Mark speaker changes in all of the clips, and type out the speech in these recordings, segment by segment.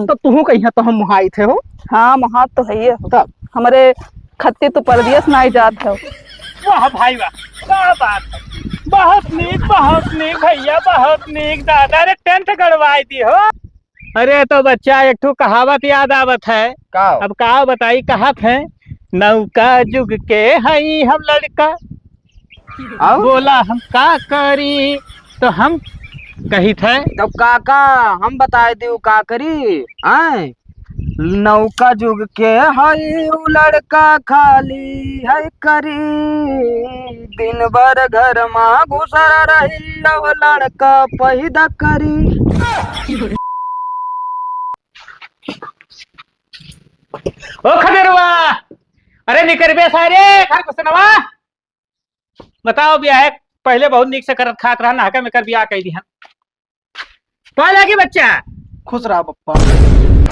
Speaker 1: तो तू कही तो हम मुहाई थे हो।
Speaker 2: हाँ महात तो है ये
Speaker 1: तब
Speaker 2: हमारे खत्ती तो परदेश ना जात है।
Speaker 3: वाह भाई वाह, क्या बात है। बहुत नीक भैया, बहुत नीक। दादा ने टेंथ गड़वाई दी हो। अरे तो बच्चा एक ठो कहावत याद आवत है।
Speaker 1: का
Speaker 3: अब का बताई, कहत है नौका जुग के हई हम लड़का, बोला हम का करी, तो हम कही थे
Speaker 1: तब काका हम बताए दे का करी आए। नौका जुग के हई उ लड़का खाली है करी, दिन भर घर में घुसर रही अब लड़का पैदा करी।
Speaker 3: ओ खदेरवा, अरे निकरबे सारे घर घुसनवा। बताओ ब्याह पहले बहुत नीक से करत खात रहा, नाका में कर ब्याह कह दी हम तो लगी बच्चा।
Speaker 1: खुश रहा पप्पा।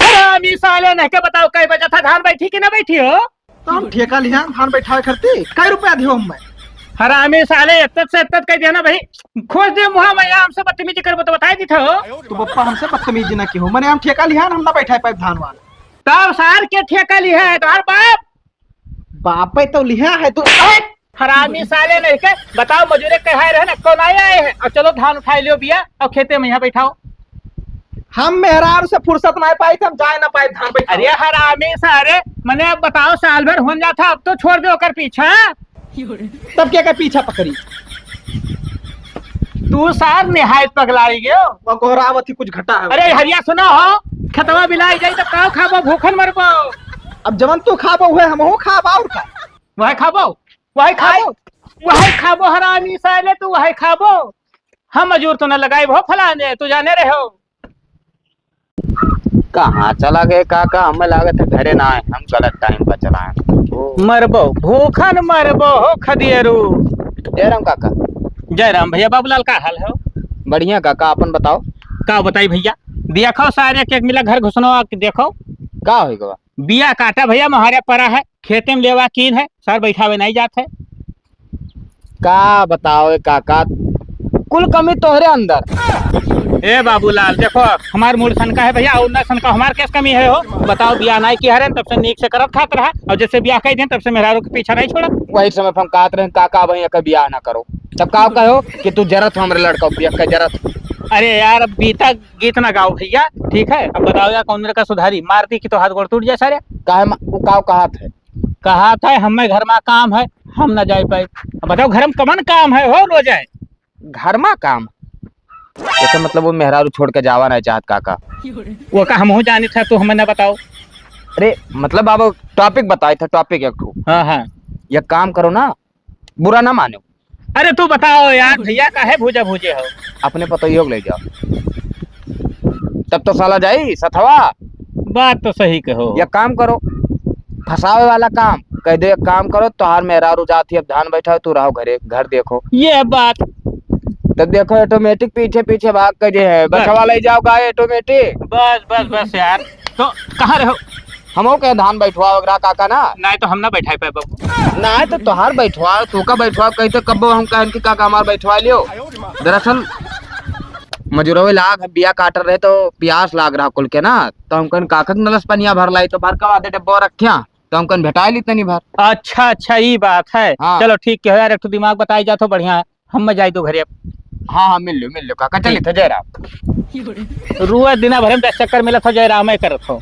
Speaker 3: हरामी साले ने के बताओ कई बजा था, धान बैठी कि ना बैठी हो?
Speaker 1: तो हम ठेका लिया धान बैठावे करती कई रुपया दियो मैं।
Speaker 3: हरामी साले इत्तत से इत्तत कह दिया ना भाई, खोज दे मुहा मैं हमसे बदतमीजी करबो तो बताई दी थो।
Speaker 1: तो पप्पा हमसे बदतमीजी ना की हो, मैंने हम ठेका लिया हम ना बैठा पाए धान वाला।
Speaker 3: तब सार के ठेका लिया है तुम्हार बाप?
Speaker 1: बाप तो लिया है तो
Speaker 3: हरामी साले नहीं के बताओ, मजूरे कहा रहे ना कौन आए हैं, और चलो धान उठा लियो बिया और खेते में यहाँ बैठाओ।
Speaker 1: हम मेहरार से फुर्सत नहीं पाई थे, हम जाए ना पाए धान बैठा।
Speaker 3: अरे हरामी सारे मैंने अब बताओ साल भर हो जाता, अब तो छोड़ दो कर पीछा।
Speaker 1: तब क्या क्या पीछा पकड़ी
Speaker 3: तू सार निहायत पगलाई गयो।
Speaker 1: वो गोहरावती कुछ घटा है।
Speaker 3: अरे हरिया सुनो हो, खतवा बिलाई जाई तो काव खाबो, भूखन मरबो।
Speaker 1: अब जवन तू खाबो हुए हम हो खाब और का
Speaker 3: वही खाबो, वही खाबो, वही खाबो। हरामी साले तू वही खाबो। हम मजूर तो न लगाई भो फलाने, तू जाने रहे हो।
Speaker 4: कहाँ चला गए काका, हमें लागत है घरे ना आए, हम गलत टाइम पर चलाए।
Speaker 3: मरबो भूखन मरबो हो खदियरू।
Speaker 4: जयराम काका।
Speaker 3: जयराम भैया। बाबूलाल का हाल है?
Speaker 4: बढ़िया काका, अपन बताओ।
Speaker 3: का बताई भैया, देखो सारे के मिला घर घुसनो आके देखो
Speaker 4: का होगा?
Speaker 3: बिया काटा भैया महारे परा है, खेते में लेवा कीन है, सर बैठावे नहीं जाते।
Speaker 4: का बताओ काका, कुल कमी तोहरे अंदर।
Speaker 3: ए बाबूलाल देखो, हमार मूड सन का है भैया, और न सन का हमार कैस कमी है हो? बताओ बिया नहीं की हरे तब से नीक से करत खात रहा, और जैसे बिया कह दें तब से मेहरारू के पीछा नहीं छोड़ा।
Speaker 4: वही समय हम कहते रहे काका भैया का बियाह ना करो, तब का कहो कि तू जरत हमरे लड़का बिया का जरत।
Speaker 3: अरे यार अब बीता गीत ना गाओ भैया, ठीक है? अब बताओ यार कौन मेरे का सुधारी, मारती की तो हाथ गोड़ टूट जाए सारे।
Speaker 4: कहा था
Speaker 3: कहा था हमें घर में काम है, हम ना जाए पाए। बताओ घर में कमन काम है हो, रो जाए
Speaker 4: घर में काम। ऐसा मतलब वो मेहरारू छोड़ के जावा नहीं चाहत काका।
Speaker 3: वो का हम हो जानी था, तो हमें ना बताओ।
Speaker 4: अरे मतलब आप टॉपिक बताए थे, टॉपिक एक ठो।
Speaker 3: हाँ हाँ,
Speaker 4: ये काम करो ना, बुरा ना मानो।
Speaker 3: अरे तू बताओ यार भैया का है भूजा भूजे हो?
Speaker 4: अपने पतो योग ले जाओ, तब तो साला जाई सथवा।
Speaker 3: बात तो सही कहो।
Speaker 4: ये काम करो, फसावे वाला काम कह दे। काम करो तो हार मेहरारू जाती, अब धान बैठा तू रहो घरे, घर देखो।
Speaker 3: ये बात
Speaker 4: तब देखो ऑटोमेटिक पीछे पीछे भाग के जे है बचवा ले जाओ गाय ऑटोमेटिक।
Speaker 3: बस बस बस यार, तो कहाँ रहो?
Speaker 4: हमो के धान बैठवा वगैरह काका ना।
Speaker 3: नहीं तो हम ना बैठा पाए बाबू।
Speaker 4: ना तो तोहार बैठवा, तू का बैठवा कहते कब हम कहन की काका हमार बैठवा लियो। दरअसल मजूरवे लाग बिया काटर रहे तो प्यास लाग रहा कुल के ना, तो हम कहन काका नलस पनिया भर लाई, तो भर का आधे डब्बा रखिया, तो हम कहन भेटा ली तनी भर।
Speaker 3: अच्छा अच्छा, ये बात है।
Speaker 4: हाँ।
Speaker 3: चलो ठीक है यार, एक तो दिमाग बताई जा तो बढ़िया है, हम में जाए तो घरे।
Speaker 4: हाँ हाँ मिल लो काका, चली थे जयराम।
Speaker 3: रुआ दिना भर में 10 चक्कर मिला था, जयराम मैं करत हो।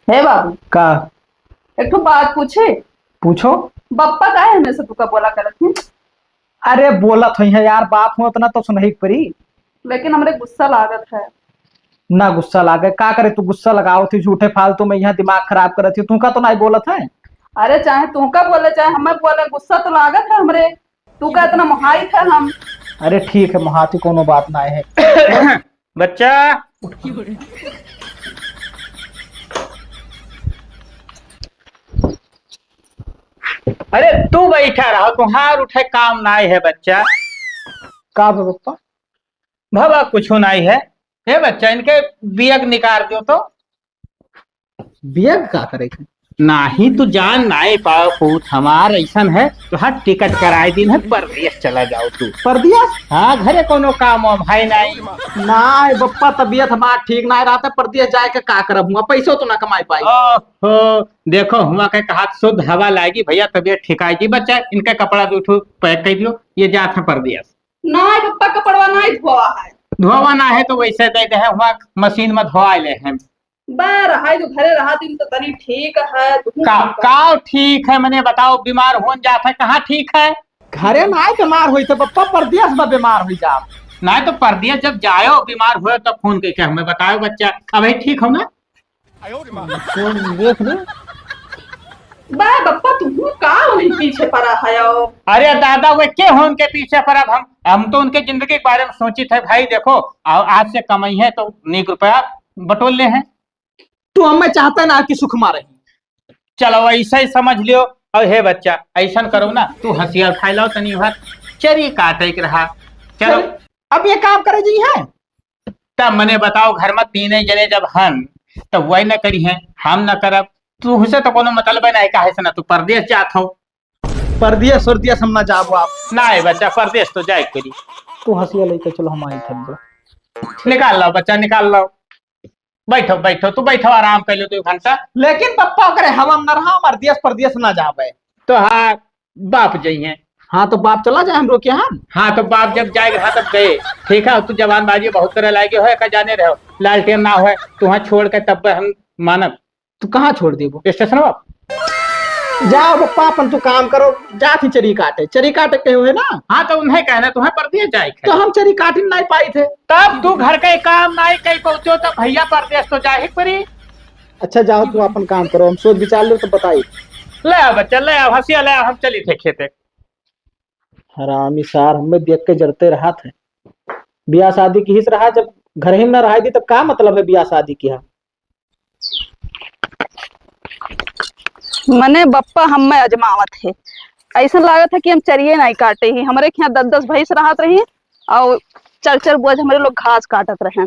Speaker 2: हे बाबू
Speaker 1: का
Speaker 2: एक तो बात पूछे।
Speaker 1: पूछो।
Speaker 2: बप्पा का है हमेशा तू का बोला करत है?
Speaker 1: अरे बोला तो है यार, बाप हो इतना तो सुनही परी।
Speaker 2: लेकिन हमरे गुस्सा लागत है।
Speaker 1: ना गुस्सा लागे का करे, तू गुस्सा लगाओ थी झूठे फालतू में यहाँ दिमाग खराब करत थी। तू का तो नहीं बोलत है।
Speaker 2: अरे चाहे तू का बोले चाहे हमें बोले, गुस्सा तो लागत है हमरे। तू का इतना मुहाई था हम।
Speaker 1: अरे ठीक है महाती, कोनो बात ना है।
Speaker 3: बच्चा अरे तू बैठा रहो, तुहार उठे काम नहीं है बच्चा।
Speaker 1: का पप्पा?
Speaker 3: बाबा कुछ नहीं है। हे बच्चा इनके बियग निकाल दो तो।
Speaker 1: बिया का करे थे?
Speaker 3: नाही तू जान नाई पाओ पूत हमार ऐसन है तो हर टिकट कराए दिन है परदेश चला जाओ तू।
Speaker 5: परदेश
Speaker 3: हाँ घरे कोनो काम वाम है नहीं।
Speaker 5: नाय बप्पा, तबीयत हमार ठीक ना रहता, परदेश जाए के का करब, हुआ पैसो तो ना कमाई पाई।
Speaker 3: ओहो देखो हुआ के कहा शुद्ध हवा लाएगी भैया, तबीयत ठिकाई जी बच्चा, इनका कपड़ा दूठो पैक कर दियो, ये जात है परदेश।
Speaker 2: नहीं पप्पा कपड़वा नहीं धोआ है।
Speaker 3: धोवा ना है तो वैसे दे दे हुआ मशीन में धोआ ले हैं।
Speaker 2: बार है तो घरे रहा दिन तो तनी ठीक है।
Speaker 3: का ठीक है मैंने बताओ, बीमार हो जाता है कहाँ ठीक है।
Speaker 5: घरे नाय बीमार हुई तो बप्पा परदेश में बीमार हुई जा।
Speaker 3: ना तो परदेश जब जायो बीमार हुए तब फोन करके हमें बताओ बच्चा, अब ठीक हो ना।
Speaker 5: देख ले
Speaker 2: बा बप्पा तुम का नहीं पीछे पड़ा है।
Speaker 3: अरे दादा वे के हो उनके पीछे पर, अब हम तो उनके जिंदगी के बारे में सोची थे भाई। देखो आज से कमाई है तो नेक रुपया बटोल ले हैं।
Speaker 5: तू हमें चाहता ना कि सुख मारे।
Speaker 3: चलो ऐसा ही समझ लियो। और हे बच्चा ऐसा करो ना, तू हंसिया खाई लो तनी भर, चरी काटे के रहा। चलो
Speaker 5: अब ये काम करे जी है
Speaker 3: तब मने बताओ, घर में तीन जने जब हन तब वही न करी है, हम न करब। तू से तो कोनो मतलब नहीं काहे से ना तू परदेश जात हो।
Speaker 5: परदेश परदेश हम ना जाबो आप
Speaker 3: ना है बच्चा, परदेश तो जाए करी।
Speaker 5: तू हंसिया लेके चलो हमारी थक।
Speaker 3: निकाल लो बच्चा निकाल लो, बैठो बैठो तू बैठो आराम कर लो 2 घंटा।
Speaker 5: लेकिन पप्पा करे हम न रहा, परदेश परदेश ना जाबे
Speaker 3: तो हाँ बाप जाइए।
Speaker 5: हाँ तो बाप चला जाए हम रोके हम।
Speaker 3: हाँ तो बाप जब जाएगा हाँ तब गए, ठीक है। तू जवानबाजी बहुत तरह लाएगे हो का जाने रहो, लालटेन ना हो तू वहाँ छोड़ के तब हम मानब।
Speaker 5: तू कहाँ छोड़ देबो?
Speaker 3: स्टेशन पर
Speaker 5: जाओ पप्पा अपन तू काम करो, जाती चरी काटे के हुए ना।
Speaker 3: हाँ तो उन्हें कहना तुम्हें परदेश जाए
Speaker 5: तो हम चरी काट नहीं पाई थे।
Speaker 3: तब तू घर के काम नहीं कहीं पहुंचो तो भैया परदेश तो जाए परी।
Speaker 5: अच्छा जाओ तू अपन काम करो, हम सोच विचार लो तो बताई।
Speaker 3: ले आ बच्चा ले आ, हंसिया ले आ, हम चली थे खेते।
Speaker 5: हरामी सार हमें देख के जरते रहा थे। ब्याह शादी की हिस रहा, जब घर ही में न रहा थी तब का मतलब है ब्याह शादी किया।
Speaker 2: मने बप्पा हम में अजमावत है, ऐसा लागत है कि हम चरिए नहीं काटे ही। हमारे यहाँ 10-10 भैंस रहत रही और 4-4 बोझ हमारे लोग घास काटत रहे।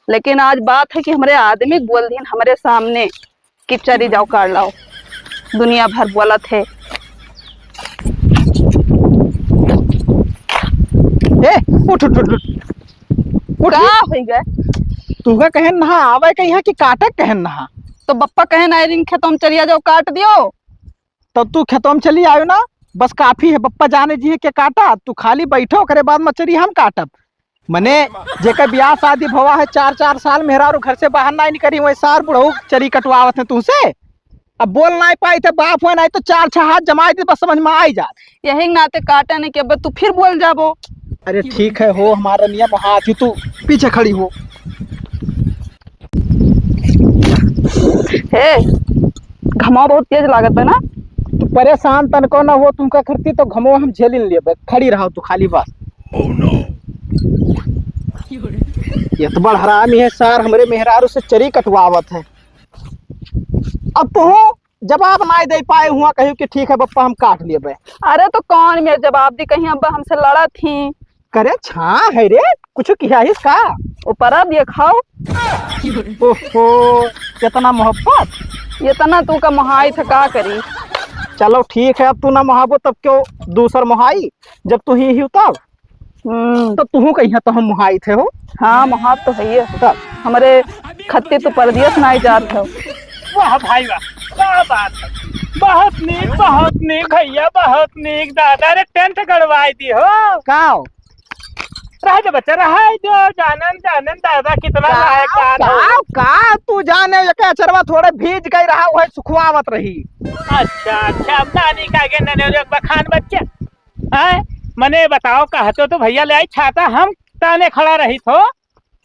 Speaker 2: लेकिन आज बात है कि हमारे आदमी बोल दिन हमारे सामने कि चरी जाओ काट लाओ। दुनिया भर बोलत है।
Speaker 5: ए उठ उठ उठ उठ
Speaker 2: का हो गए?
Speaker 5: तू का कहन नहा आवे कहीं कि काटे कहन नहा।
Speaker 2: तो बप्पा कहे ना दिन खेतों में चलिया जाओ काट दियो।
Speaker 5: तब तू खेतों में चली आयो ना, बस काफी है। बप्पा जाने जी है के काटा, तू खाली बैठो करे बाद मचरी हम काटब। मने जेकर ब्याह शादी भवा है 4-4 साल मेहरारू घर से बाहर नहीं निकली, वही सार बुढ़ऊ चरी कटवावत है तुमसे। अब बोल नहीं पाई थे बाप हो नहीं तो 4-6 हाथ जमाई दे, बस समझ में आई जात।
Speaker 2: यही नाते काटे नहीं के तू फिर बोल जाबो।
Speaker 5: अरे ठीक है हो, हमारा नियम हाथ ही, तू पीछे खड़ी हो।
Speaker 2: हे घमाव बहुत तेज लागत है ना।
Speaker 5: तू परेशान तनको ना हो, तुमका करती तो घमो हम झेल लिए। खड़ी रहो तू खाली बस। ये तो बड़ हरामी है सार, हमरे मेहरारू से चरी कटवावत है। अब तू जवाब ना दे पाए हुआ, कही कि ठीक है बप्पा हम काट लिए।
Speaker 2: अरे तो कौन मेरे जवाब दी, कहीं अब्बा हमसे लड़ा थी।
Speaker 5: करे छा है रे, कुछ किया है इसका
Speaker 2: ऊपर अब ये खाओ।
Speaker 5: ओहो कितना मोहब्बत,
Speaker 2: ये तना तू का मोहाई था का करी।
Speaker 5: चलो ठीक है, अब तू ना मोहाबो तब क्यों दूसर मोहाई, जब तू ही तब तो तू कही तो हम मोहाई थे हो।
Speaker 2: हाँ मोहाब तो है ये
Speaker 5: तब
Speaker 2: हमारे खत्ते तो परदेश ना जात हो।
Speaker 3: वाह भाई वाह, क्या बात है, बहुत नीक भैया, बहुत नीक दादा। अरे टेंट गड़वाई दी हो
Speaker 5: का
Speaker 3: रह दे बच्चा, रह दो। जानन दादा कितना लायक
Speaker 5: का तू जाने ये चरवा थोड़े भीज गई रहा, वह सुखवावत रही।
Speaker 3: अच्छा अब नानी का आगे नने बखान बच्चा है। मने बताओ कहते तो भैया ले आई छाता, हम ताने खड़ा रही थो।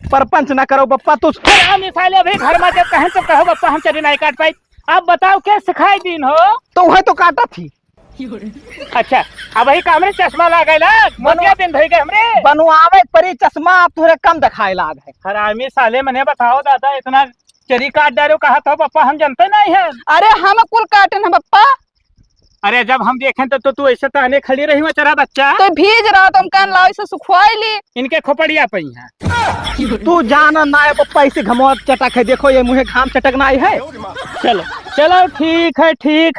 Speaker 5: परपंच न करो बप्पा तू।
Speaker 3: मिसाले अभी घर में जब कहें तो कहो बप्पा हम चली नहीं काट पाई। अब बताओ क्या सिखाई दिन हो।
Speaker 5: तो वह तो काटा थी।
Speaker 3: अच्छा अब वही कामरे चश्मा लागे मोतिया दिन धोई गए हमरे
Speaker 5: बनवावे परी चश्मा, अब थोड़े कम दिखाए लाग है।
Speaker 3: हरामी साले मने बताओ दादा, इतना चरी काट डालो कहा था पप्पा, हम जानते नहीं है।
Speaker 2: अरे हम कुल काटे न बप्पा,
Speaker 3: अरे जब हम देखें तो तू ऐसे ताने खड़ी रही तेरा बच्चा।
Speaker 2: तो भीज रहा तो हम कहन लाओ इसे सुखवाई ली।
Speaker 3: इनके खोपड़िया पई है।
Speaker 5: तू जाना ना है पप्पा, इसे घमौत चटक है, देखो ये मुँह घाम चटक ना है।
Speaker 3: चलो चलो ठीक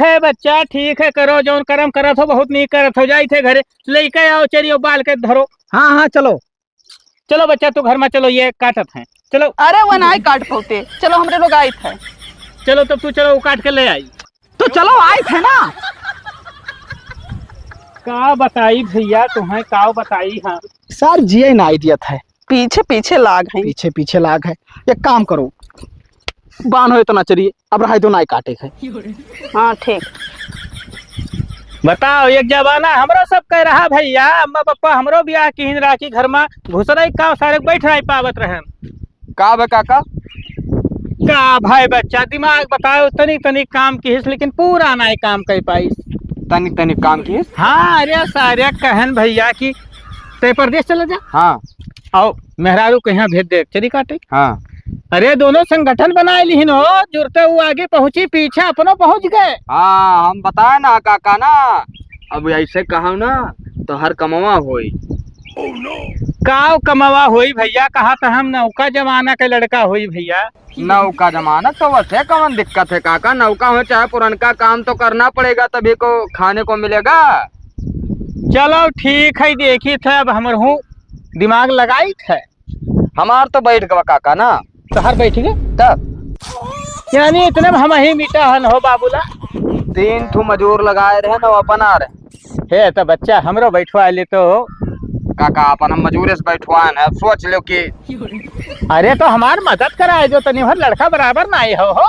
Speaker 3: है बच्चा, ठीक है, करो जो कर्म करत हो, बहुत नहीं करत हो, जाई थे घरे लेके आओ चलियो बाल के धरो।
Speaker 5: हाँ हाँ चलो
Speaker 3: चलो बच्चा तू घर में चलो, ये काटत हैं चलो।
Speaker 2: अरे वो ना काट पाते, चलो हमरे लोग आए थे।
Speaker 3: चलो तब तू चलो वो काट के ले आई।
Speaker 5: तो चलो आए थे ना।
Speaker 3: का बताई भैया तुम्हें, का बताई। हाँ
Speaker 5: सर जिये ना आइडिया था,
Speaker 2: पीछे पीछे लाग है।
Speaker 5: पीछे पीछे लाग है। एक काम करो, बान हो तो ना चलिए, अब रहा तो ना काटे है।
Speaker 2: हाँ ठीक।
Speaker 3: बताओ, एक जमाना हमरो सब कह रहा भैया, अम्मा पापा हमरो ब्याह की हिंद राखी घर में घुस रही का सारे बैठ नहीं पावत रहे।
Speaker 4: का बे काका?
Speaker 3: का भाई बच्चा दिमाग बताओ, तनिक तनिक काम की हिस, लेकिन पूरा नहीं काम कर पाई।
Speaker 4: तनिक तनिक काम की?
Speaker 3: हाँ अरे सारे कहन भैया की ते परदेश चला जा।
Speaker 4: हाँ
Speaker 3: आओ मेहरारू के यहाँ भेज दे चली काटे।
Speaker 4: हाँ
Speaker 3: अरे दोनों संगठन बनाए लिहिन हो, जुड़ते हुए आगे पहुंची, पीछे अपनो पहुंच गए।
Speaker 4: हाँ हम बताए ना काका ना, अब ऐसे कहा ना तो हर कमवा होई।
Speaker 3: काव कमावा होई भैया, कहा तो हम नौका जमाना के लड़का होई भैया।
Speaker 4: नौका जमाना तो वैसे कौन दिक्कत है काका, नौका हो चाहे पुरनका, काम तो करना पड़ेगा तभी को खाने को मिलेगा।
Speaker 3: चलो ठीक है, देखी थे अब हमर हूँ दिमाग लगाई थे।
Speaker 4: हमार तो बैठ गवा काका ना।
Speaker 3: तो हर बैठ गए
Speaker 4: तब
Speaker 3: यानी इतने में हम ही मीठा हन हो बाबूला।
Speaker 4: 3 ठू मजूर लगाए रहे ना, अपन आ रहे।
Speaker 3: हे तो बच्चा हमरो बैठवा ले तो
Speaker 4: काका अपन हम मजूरे से बैठवाए है, सोच लो कि
Speaker 3: अरे तो हमार मदद कराए जो तनी भर लड़का बराबर ना हो।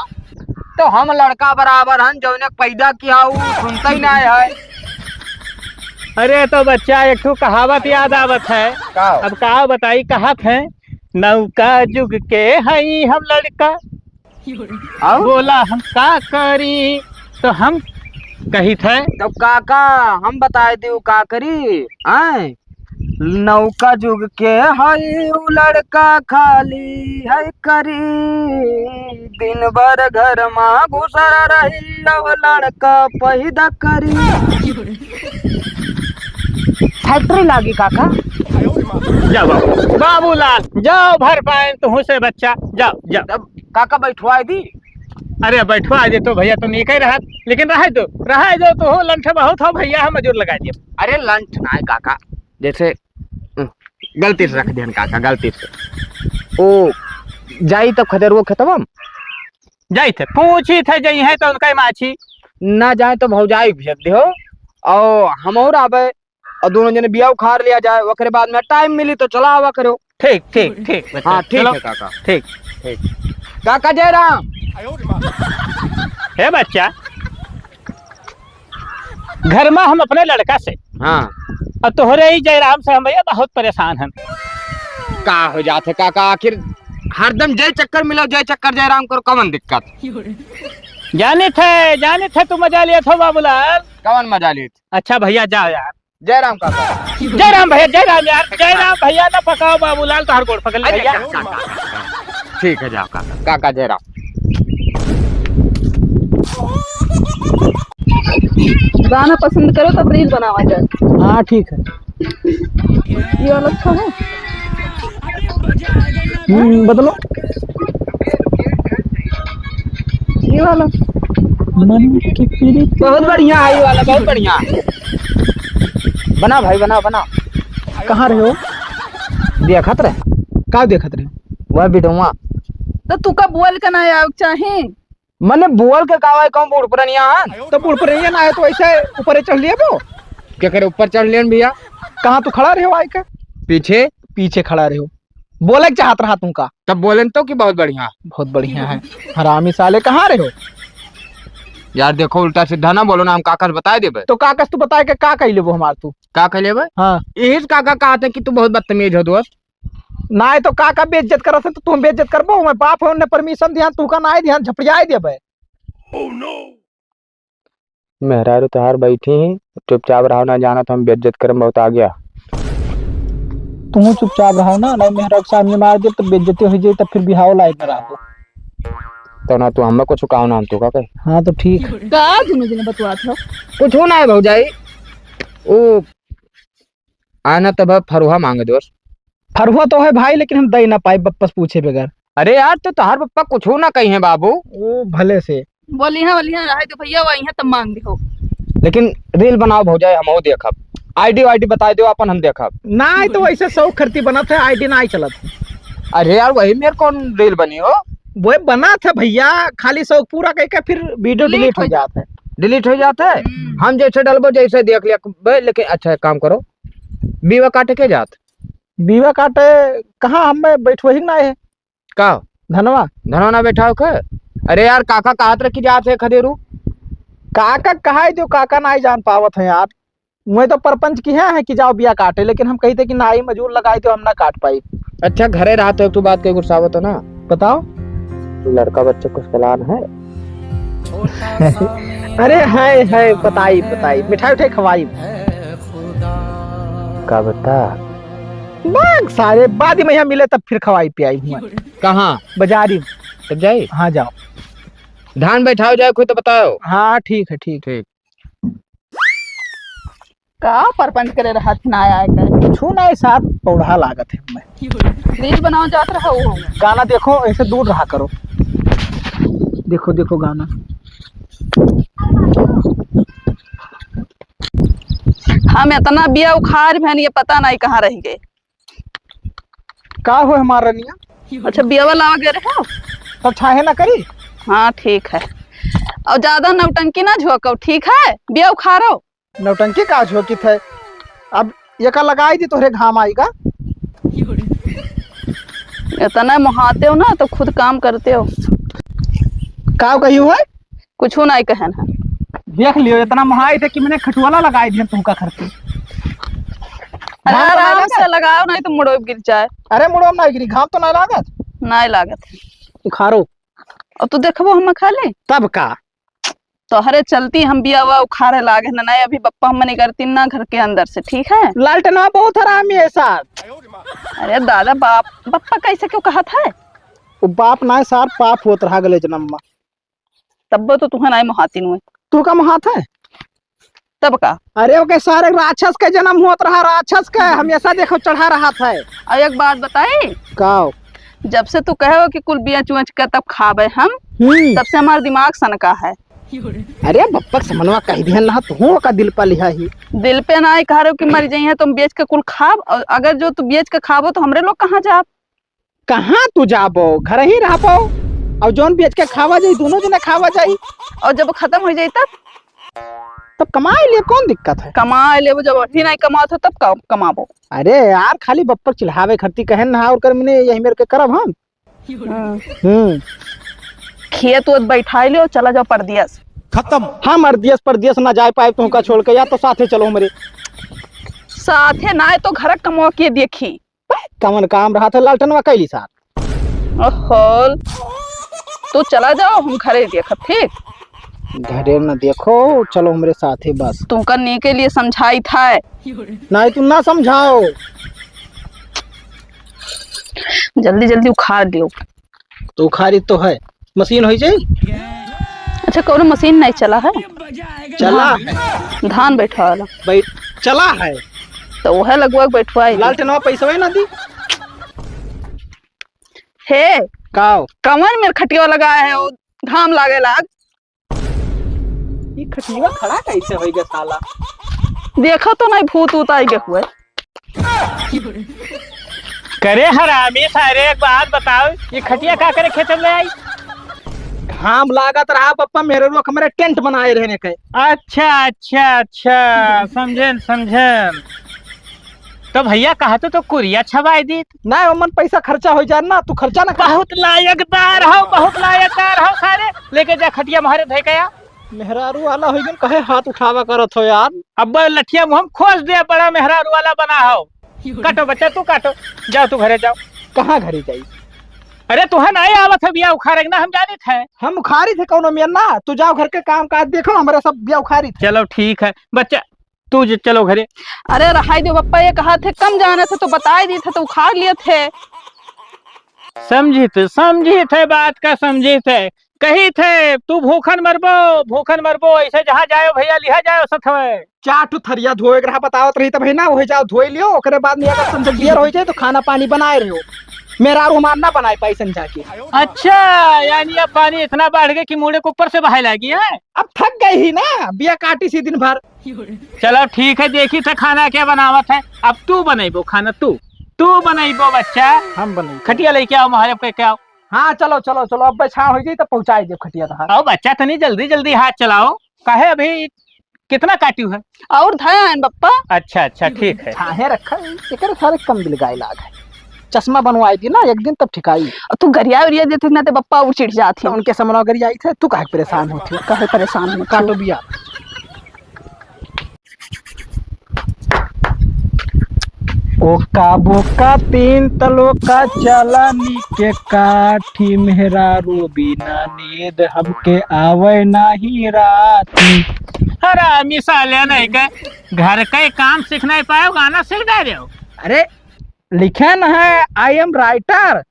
Speaker 4: तो हम लड़का बराबर हन, जो ने पैदा किया वो सुनता ही ना है।
Speaker 3: अरे तो बच्चा एक ठो कहावत याद आवत है।
Speaker 4: का?
Speaker 3: अब का बताई, कहत है नौका जुग के हई हम लड़का,
Speaker 4: आओ?
Speaker 3: बोला हम का करी, तो हम कही थे
Speaker 1: तो काका हम बताए दी का करी। आए नौका जुग के हई उ लड़का खाली है करी, दिन भर घर में घुसर रही अब लड़का पैदा करी। फैक्ट्री लागी काका।
Speaker 3: जाओ बाबूलाल जाओ, भर पाए तुह से बच्चा, जाओ जाओ।
Speaker 1: तब काका बैठवाए दी।
Speaker 3: अरे बैठवा दे तो भैया तुम नहीं कह रहा, लेकिन रह दो तो हो लंठ बहुत हो भैया, हम मजूर लगा दिए।
Speaker 4: अरे लंच ना है काका, जैसे गलती से रख दिया काका, गलती से ओ जाई तब खदर वो खत्म
Speaker 3: जाई थे पूछी थे जई है तो उनका माछी
Speaker 4: ना जाए तो भौजाई भेज दे हो, और हम और आवे और दोनों जने बिया उखाड़ लिया जाए, ओकरे बाद में टाइम मिली तो चला आवा करो।
Speaker 3: ठीक ठीक ठीक बच्चा,
Speaker 4: हाँ ठीक
Speaker 3: चलो।
Speaker 4: है काका।
Speaker 3: ठीक
Speaker 4: काका जय राम।
Speaker 3: है बच्चा, घर में हम अपने लड़का से
Speaker 4: हाँ
Speaker 3: और तोहरे ही जयराम से हम भैया बहुत परेशान हैं।
Speaker 4: का हो जाते काका, आखिर हरदम जय चक्कर मिलो, जय चक्कर जय राम करो, कवन दिक्कत।
Speaker 3: जाने थे तू मजा लिया था बाबूलाल।
Speaker 4: कवन मजा ली?
Speaker 3: अच्छा भैया जाओ यार।
Speaker 4: जय राम काका।
Speaker 3: जय राम भैया, जय राम यार, जय राम भैया, ना पकाओ बाबूलाल तो हर गोड़ पकड़ ले भैया।
Speaker 4: ठीक है जाओ काका, काका जय राम।
Speaker 2: गाना पसंद करो तब रील बनावा जाए।
Speaker 5: हाँ ठीक है।
Speaker 2: ये वाला अच्छा है।
Speaker 5: बदलो।
Speaker 2: ये वाला
Speaker 5: मन की पीड़ित।
Speaker 4: बहुत बढ़िया है ये वाला, बहुत बढ़िया। बना भाई बना बना।
Speaker 5: कहाँ रहे हो?
Speaker 4: देखत रहे
Speaker 5: का देखत रहे हो?
Speaker 4: वह बिडुआ
Speaker 2: तो तू का बोल के ना आवे चाहे।
Speaker 4: मने बोल के कावा कौन बूढ़ पुरनिया हन,
Speaker 5: तो पुल पर ना आए तो ऐसे ऊपर चढ़ लिए वो।
Speaker 4: क्या करे ऊपर चढ़ लेन भैया?
Speaker 5: कहाँ तू खड़ा रहे हो? आई का
Speaker 4: पीछे
Speaker 5: पीछे खड़ा रहे हो, बोले चाहत रहा तुमका।
Speaker 4: तब बोलन तो कि बहुत बढ़िया।
Speaker 5: बहुत बढ़िया है। हरामी साले कहाँ रहे हो?
Speaker 4: यार देखो उल्टा सीधा ना बोलो ना, हम काका से बता देबे।
Speaker 5: तो काकस तू बताए के का कइले वो हमार तू?
Speaker 4: का कह लेबे?
Speaker 5: हाँ
Speaker 4: यही से काका कहते कि तू बहुत बदतमीज हो दोस्त।
Speaker 5: ना है तो काका बेइज्जत करत है तो तुम बेइज्जत करबो। मैं बाप है, उन्हें परमिशन दिया, तू का ना है ध्यान झपड़ियाए देबे।
Speaker 4: मेहरारू तोहार बैठी ही, चुपचाप रहो, ना जाना तो हम बेइज्जत करम बहुत आ गया।
Speaker 5: तुम चुपचाप रहो ना, नहीं मेहरा के सामने मार दे तो बेइज्जती हो जाए, तब फिर बिहाव लायक न रहो।
Speaker 4: तो ना तू हमें कुछ काव नाम तू का कहे
Speaker 5: हाँ तो ठीक।
Speaker 2: का दोनों जने बतवात हो?
Speaker 4: कुछ हो ना है भौजाई। ओ आना तब फरुहा मांगे दोस्त।
Speaker 5: फरुआ तो है भाई, लेकिन हम दे ना पाए बप्पस पूछे बगैर।
Speaker 4: अरे यार तो तहार पप्पा कुछ हो ना कही है बाबू,
Speaker 5: ओ भले से।
Speaker 2: बोलिए रहा तो भैया वही है तब मांग दी हो।
Speaker 4: लेकिन रील बनाओ भौजाई, हम देखब। आईडी वाईडी बता दो अपन, हम देखब।
Speaker 5: ना तो वैसे शौक खरती बना था, आईडी ना ही चला था।
Speaker 4: अरे यार वही मेरे कौन रील बनी हो।
Speaker 5: वो बना था भैया, खाली शौक पूरा करके फिर वीडियो डिलीट हो जाता है।
Speaker 4: डिलीट हो जाता है। हम जैसे डलबो जैसे देख लिया। लेकिन अच्छा एक काम करो, बीवा काटे के जात।
Speaker 5: बीवा काटे कहाँ, हम बैठो ही ना है
Speaker 4: का
Speaker 5: धनवा
Speaker 4: धनवा बैठा हो। अरे यार काका कहत रखी जात है खदेरू।
Speaker 5: काका कहा है, जो काका ना ही जान पावत है यार। मैं तो परपंच की है कि जाओ बिया काटे, लेकिन हम कहते कि ना ही मजूर लगाए तो हम ना काट पाई।
Speaker 4: अच्छा घरे रहा तो एक तो बात के गुस्सावत हो ना।
Speaker 5: बताओ।
Speaker 4: लड़का बच्चे कुछ कलान है।
Speaker 5: अरे है बताई बताई, मिठाई उठाई खवाई।
Speaker 4: का बता
Speaker 5: बाग सारे बाद में यहाँ मिले तब फिर खवाई पियाई हुआ।
Speaker 4: कहाँ
Speaker 5: बाजारी।
Speaker 4: तब जाई।
Speaker 5: हाँ जाओ।
Speaker 4: धान बैठाओ जाए कोई तो बताओ।
Speaker 5: हाँ ठीक है ठीक।
Speaker 4: ठीक।
Speaker 2: का परपंच करे रहा ना आया कर
Speaker 5: छू ना साथ पौधा लागत है। मैं
Speaker 2: रील बनाओ जात रहा हो।
Speaker 5: गाना देखो, ऐसे दूर रहा करो। देखो देखो गाना।
Speaker 2: हम इतना बिया उखाड़ भैन ये पता नहीं कहाँ रह गए।
Speaker 5: का हो हमारा रनिया।
Speaker 2: अच्छा बिया वाला गए रहे हो।
Speaker 5: तब छाहे ना करी।
Speaker 2: हाँ ठीक है, और ज्यादा नौटंकी ना झोंको, ठीक है? बिया उखाड़ो।
Speaker 5: नौटंकी का झोंकित है। अब ये का लगाई थी तोहरे घाम आएगा।
Speaker 2: इतना मुहाते हो ना तो खुद काम करते हो।
Speaker 5: का कही हुआ है?
Speaker 2: कुछ नहीं कहन है।
Speaker 5: देख लियो इतना महाई थे कि मैंने खटवाला लगाई दिया तुमका खरती।
Speaker 2: अरे आराम से लगाओ नहीं तो मुड़ो गिर जाए।
Speaker 5: अरे मुड़ो ना गिरी, घाम तो नहीं लागत।
Speaker 2: नहीं लागत है।
Speaker 5: उखाड़ो।
Speaker 2: और तू देखबो हम खा ले
Speaker 5: तब का
Speaker 2: तो हरे चलती हम बिया हुआ उखाड़े लागे ना। नहीं अभी बप्पा हम नहीं करती ना घर के अंदर से, ठीक है?
Speaker 5: लालटनवा बहुत हरामी है साथ।
Speaker 2: अरे दादा बाप बप्पा कैसे क्यों कहा था?
Speaker 5: वो बाप ना सार पाप होत रहा गले जन्म में।
Speaker 2: तब तो तुम्हें नहीं मुहाती नु
Speaker 5: तू का महात है
Speaker 2: तब का।
Speaker 5: अरे ओके सारे राक्षस के जन्म होत रहा, राक्षस का हमेशा देखो चढ़ा रहा था।
Speaker 2: और एक बात बताई,
Speaker 5: काओ
Speaker 2: जब से तू कहे कि कुल बिया चुंच के तब खाबे हम, तब से हमारा दिमाग सनका है।
Speaker 5: अरे बप्पक समनवा कह दिया ना तू का दिल पर लिया ही।
Speaker 2: दिल पे ना कह रहे हो कि मर जाइए तुम बेच के कुल खाब, और अगर जो तू बेच के खाबो तो हमरे लोग कहाँ जाब?
Speaker 5: कहाँ तू जाबो, घर ही रह पाओ। और जोन बेच के खावा जाई दोनों जने खावा जाई।
Speaker 2: और जब खत्म हो जाये
Speaker 5: तब कमाए लिए कौन दिक्कत है?
Speaker 2: कमा ले, जब अभी नहीं कमाओ तो तब कमाबो।
Speaker 5: अरे यार खाली बप्पक चिल्हावे खरती कहन ना और कर मैंने यही मेरे के करब हम।
Speaker 2: खेत वो बैठा लियो, चला जाओ परदियस।
Speaker 5: खत्म। हाँ मर्दियस परदियस ना जा पाए तुमका छोड़ के, या तो साथे चलो मेरे
Speaker 2: साथे ना तो घर कमा के देखी
Speaker 5: कमन काम रहा था। लालटनवा कैली साथ।
Speaker 2: ओहो तो चला जाओ, हम घरे देख। ठीक
Speaker 5: घरे न देखो, चलो मेरे साथ ही बस।
Speaker 2: तुम करने के लिए समझाई था।
Speaker 5: नहीं तुम ना समझाओ।
Speaker 2: जल्दी जल्दी उखाड़ दियो।
Speaker 5: तो उखाड़ी तो है, मशीन हो जाए।
Speaker 2: अच्छा कौन मशीन नहीं चला है?
Speaker 5: चला है।
Speaker 2: धान बैठा वाला
Speaker 5: भाई चला है
Speaker 2: तो वह लगभग बैठवा।
Speaker 5: लालटनवा पैसा ना दी
Speaker 2: हे
Speaker 5: काओ
Speaker 2: कमर में खटिया लगाया है, वो घाम लागे लाग।
Speaker 5: ये खटिया खड़ा कैसे होएगा साला?
Speaker 2: देखो तो नहीं भूत उत आई गए हुए।
Speaker 3: करे हरामी सारे, एक बात बताओ, ये खटिया का करे खेत में आई?
Speaker 5: घाम लागत रहा पप्पा, मेरे लोग हमारे टेंट बनाए रहने के।
Speaker 3: अच्छा अच्छा अच्छा, समझन समझन। तो भैया कहा तो कुरिया छवाई दी।
Speaker 5: ना मन पैसा खर्चा हो जाए ना, तू खर्चा ना कर।
Speaker 3: बहुत लायकदार हो, बहुत लायकदार हो सारे। लेके जा खटिया मारे धे गया।
Speaker 5: मेहरारू वाला हो गन कहे हाथ उठावा करत हो यार।
Speaker 3: अब लठिया मुँह खोज दे, बड़ा मेहरारू वाला बना हो। काटो बच्चा, तू काटो, जाओ तू घरे जाओ।
Speaker 5: कहाँ घरे जाई?
Speaker 3: अरे तुहे नहीं आवत है बिया उखाड़े ना, हम जानी थे।
Speaker 5: हम उखाड़ी थे कौनो में ना, तू जाओ घर के काम काज देखो, हमारे सब बिया उखाड़ी थे।
Speaker 3: चलो ठीक है बच्चा, तू चलो घरे।
Speaker 2: अरे रहाई दो बप्पा, ये कहा थे कम जाने थे तो बता दिए थे तो उखाड़ लिए थे।
Speaker 3: समझी थे बात का, समझी थे। कही थे तू भूखन मरबो ऐसे जहाँ जायो भैया लिहा जायो सथवे।
Speaker 5: चार ठो थरिया धोए रहा बतावत रही तब है ना, वही जाओ धोई लियो, ओकरे बाद में अगर समझ क्लियर हो जाए तो खाना पानी बनाए रहो। मेरा रुमान ना बनाए पाई समझा के।
Speaker 3: अच्छा, यानी अब पानी इतना बढ़ गया कि मुड़े के ऊपर से बहाय लगी है।
Speaker 5: अब थक गई ही ना, बिया काटी सी दिन भर।
Speaker 3: चलो ठीक है, देखी था खाना क्या बनावत है। अब तू बनाइबो खाना, तू बनाइबो बच्चा।
Speaker 5: हम बने
Speaker 3: खटिया लेके आओ, महारे पे क्या आओ।
Speaker 5: हाँ चलो चलो चलो, अब बछा हो गई तो पहुंचाई दे खटिया तहार।
Speaker 3: आओ बच्चा, तनी जल्दी जल्दी हाथ चलाओ। काहे अभी कितना काट्यू है?
Speaker 2: और धन बप्पा।
Speaker 3: अच्छा ठीक है।
Speaker 5: छाहे रखा एकर सारे कम दिल गाय लाग है। चश्मा बनवाई थी ना एक दिन तब ठिकाई।
Speaker 2: तू गरिया उरिया देते ना ते बप्पा और चिढ़ जाती।
Speaker 5: उनके समनवा करी आई थे, तू काहे परेशान होती?
Speaker 2: कहे परेशान मत
Speaker 5: काटो बिया। ओका बोका तीन तलो का चालानी के काठी, मेहरा रो बिना नींद हमके आवे नाही राती।
Speaker 3: हरामी साले नहीं के घर का काम सीखना ही पाओ, गाना सीख दे रहे हो।
Speaker 5: अरे लिखे न है आई एम राइटर।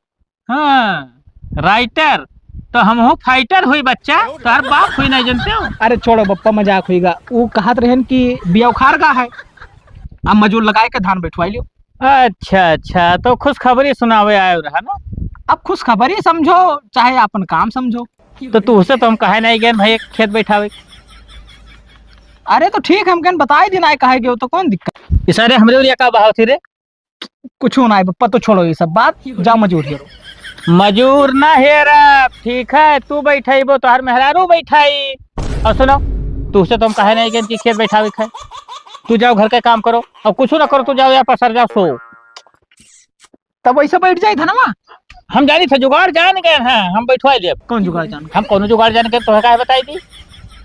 Speaker 3: हाँ राइटर, तो हम हो फाइटर हुई बच्चा, तो हर बाप हुई नहीं जानते हो।
Speaker 5: अरे छोड़ो बप्पा, मजाक हुईगा। वो कहत रहन कि बिया उखाड़ गा है, अब मजूर लगाए के धान बैठवाई लियो।
Speaker 3: अच्छा, तो खुशखबरी सुनावे आए रहा ना।
Speaker 5: अब खुश खबर ही समझो चाहे अपन काम समझो।
Speaker 3: तो तू से तो हम कहे नहीं गए भाई खेत बैठावे।
Speaker 5: अरे तो ठीक, हम कहन बताए दिन आए कहे गए तो कौन दिक्कत।
Speaker 3: इस अरे हमरे का बहाव थी रे।
Speaker 5: कुछ ना है बप्पा, तो छोड़ो ये सब बात, जाओ मजूर हेरो।
Speaker 3: मजूर ना हेरा, ठीक है तू बैठाइबो तो हर मेहरारू बैठाई। और सुनो, तू से तो हम कहे नहीं गए कि खेत बैठावे खाए। तू जाओ घर का काम करो, और कुछ ना करो, तू जाओ यहाँ पर सर जाओ सो।
Speaker 5: तब वैसे बैठ जाए था ना।
Speaker 3: हम जानी थे जुगाड़ जान गए हैं, हम बैठवा दिए।
Speaker 5: कौन जुगाड़ जान?
Speaker 3: हम कौन जुगाड़ जान के तो कहे बताई दी।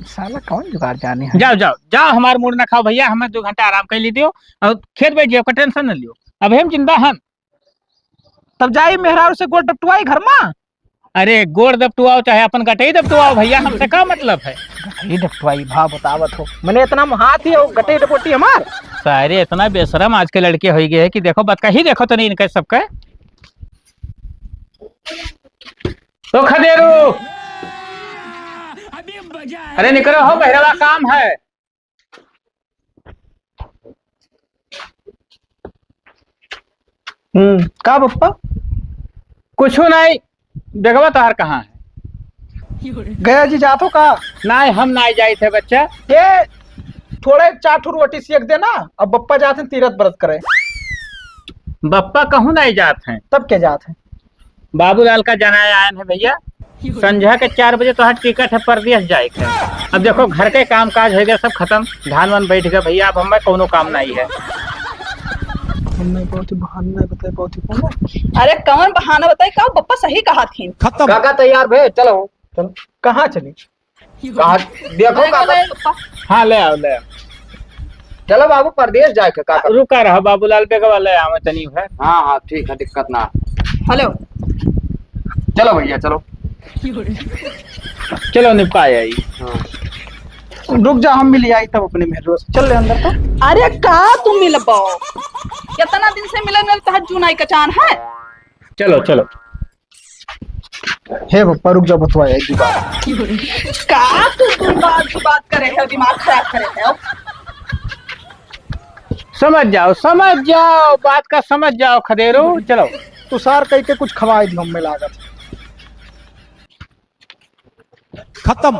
Speaker 5: साला कौन जुगाड़ जाने है?
Speaker 3: जाओ हमारे मूड ना खाओ भैया, हमें 2 घंटा आराम कर ली दियो और खेत बैठ जाओ, टेंशन न लियो। अब हम जिंदा हम।
Speaker 5: तब जाइए मेहरारू से गोड़ टपटुआई घर में।
Speaker 3: अरे गोड़ दबटुआओ चाहे अपन गटई दबटुआओ भैया, हमसे क्या मतलब है।
Speaker 5: गटई डपटुआई भाव बतावत हो, मैंने इतना हाथ ही गटई डपोटी हमार।
Speaker 3: सारे इतना बेशरम आज के लड़के हो गए है कि देखो बत ही देखो तो नहीं इनके सबके। तो खदेरू, अरे निकलो हो, बहरवा काम है।
Speaker 5: का बप्पा?
Speaker 3: कुछ नहीं, देखो तोहर कहाँ है।
Speaker 5: गया जी जातो का?
Speaker 3: नहीं हम नहीं जाए थे बच्चा।
Speaker 5: ये थोड़े 4 ठो रोटी सेक देना, अब बप्पा जाते हैं तीरथ व्रत करे।
Speaker 3: बप्पा कहूँ नहीं जाते हैं।
Speaker 5: तब क्या जाते हैं?
Speaker 3: बाबूलाल का जाना आया है भैया, संध्या के 4 बजे तो हर टिकट है परदेश जाए के। अब देखो घर के काम काज हो गया सब खत्म, धान वन बैठ गया भैया, अब हमें कोनो काम नहीं है।
Speaker 5: बहुत ही बहाना बताए, बहुत ही कौन।
Speaker 2: अरे कौन बहाना बताई, का बप्पा सही कहा थी।
Speaker 5: खत्म।
Speaker 4: काका तैयार भे, चलो
Speaker 5: चलो कहाँ चली?
Speaker 4: कहा देखो काका।
Speaker 3: हाँ ले आओ।
Speaker 4: चलो बाबू परदेश जाए के काका।
Speaker 3: रुका रहा बाबूलाल बेगवा ले आवे तनी है।
Speaker 4: हाँ ठीक है, दिक्कत ना।
Speaker 2: हेलो,
Speaker 4: चलो भैया चलो।
Speaker 3: चलो निपटाए आई।
Speaker 5: रुक जा, हम मिल आई तब अपने मेहरो से। चल ले अंदर तो।
Speaker 2: अरे का तुम मिलबो, कितना दिन से मिलन तहर जुनाई कचान है।
Speaker 3: चलो
Speaker 5: हे बप्पा रुक जा, बतवा एक ही बात।
Speaker 2: का तू बात करे है, दिमाग खराब करे है।
Speaker 3: समझ जाओ बात का, समझ जाओ खदेरो। चलो
Speaker 5: तुषार कह के कुछ खवाए दी हम में लागत।
Speaker 6: खत्म।